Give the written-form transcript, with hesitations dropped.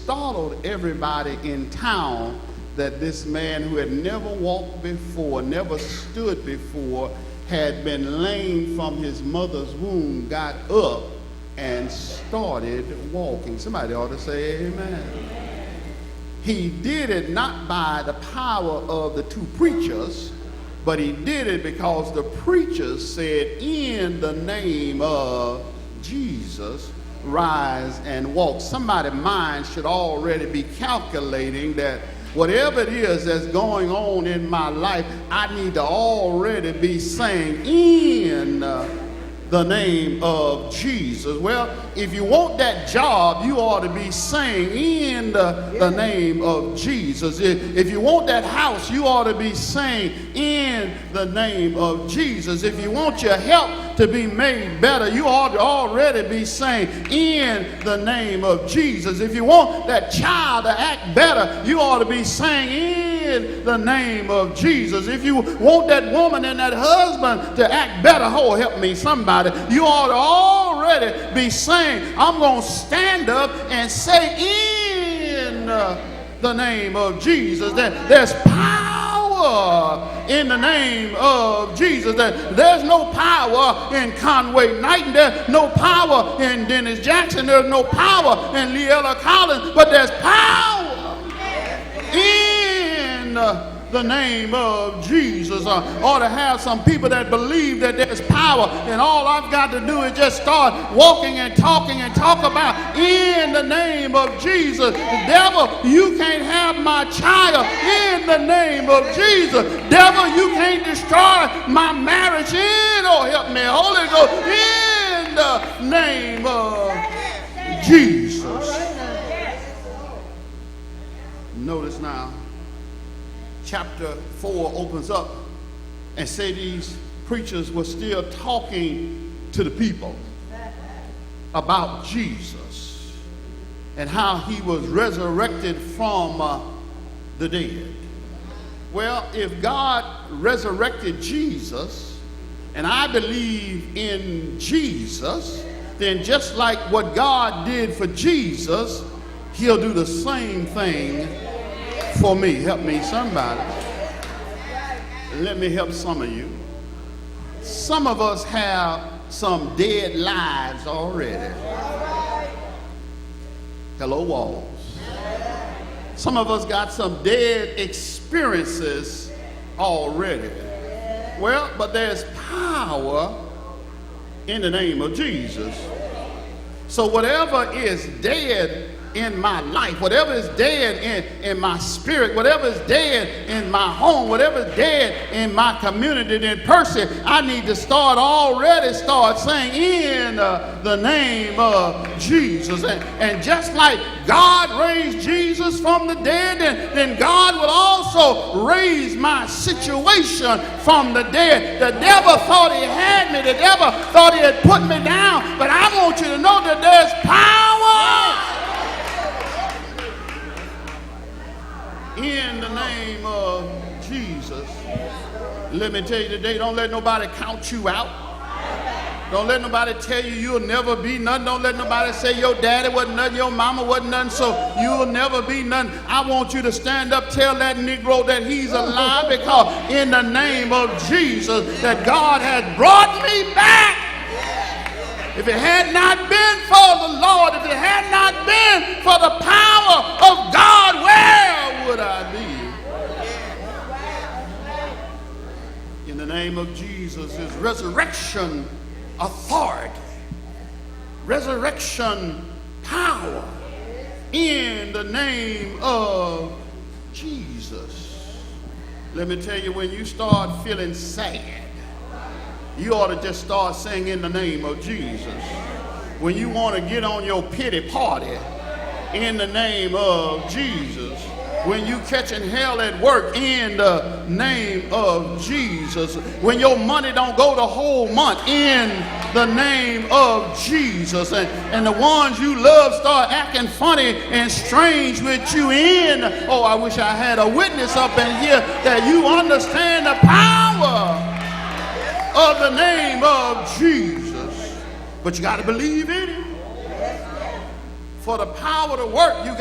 startled everybody in town that this man who had never walked before, never stood before, had been lame from his mother's womb, got up and started walking. Somebody ought to say amen. He did it not by the power of the two preachers, but he did it because the preachers said, in the name of Jesus, rise and walk. Somebody's mind should already be calculating that whatever it is that's going on in my life, I need to already be saying, in the name of Jesus. Well, if you want that job, you ought to be saying, in the name of Jesus. If you want that house, you ought to be saying, in the name of Jesus. If you want your health to be made better, you ought to already be saying, in the name of Jesus. If you want that child to act better, you ought to be saying, in the name of Jesus. If you want that woman and that husband to act better, oh, help me somebody, you ought to already be saying, I'm going to stand up and say, in the name of Jesus. That there's power in the name of Jesus. That there's no power in Conway, Knighton. There's no power in Dennis Jackson. There's no power in Leella Collins. But there's power in the name of Jesus. Ought to have some people that believe that there's power, and all I've got to do is just start walking and talking and talk about, in the name of Jesus. The devil, you can't have my child, in the name of Jesus. Devil, you can't destroy my marriage, oh help me, Holy Ghost, in the name of Jesus. Notice now, chapter 4 opens up and say these preachers were still talking to the people about Jesus and how he was resurrected from the dead. Well, if God resurrected Jesus, and I believe in Jesus, then just like what God did for Jesus, he'll do the same thing for me. Help me somebody. Let me help some of you. Some of us have some dead lives already. Hello, walls. Some of us got some dead experiences already. Well, but there's power in the name of Jesus. So whatever is dead in my life, whatever is dead in my spirit, whatever is dead in my home, whatever is dead in my community, in person, I need to start saying, in the name of Jesus. And just like God raised Jesus from the dead, then God will also raise my situation from the dead. The devil thought he had me. The devil thought he had put me down. But I want you to know that there's power in the name of Jesus. Let me tell you today, don't let nobody count you out. Don't let nobody tell you you'll never be nothing. Don't let nobody say your daddy wasn't nothing, your mama wasn't nothing, so you'll never be nothing. I want you to stand up, tell that Negro that he's alive, because in the name of Jesus, that God has brought me back. If it had not been for the Lord, if it had not been for the power of God, where would I be? In the name of Jesus is resurrection authority, resurrection power in the name of Jesus. Let me tell you, when you start feeling sad, you ought to just start saying, in the name of Jesus. When you want to get on your pity party, in the name of Jesus. When you catching hell at work, in the name of Jesus. When your money don't go the whole month, in the name of Jesus. And the ones you love start acting funny and strange with you, oh, I wish I had a witness up in here that you understand the power of the name of Jesus. But you got to believe in it. For the power to work, you got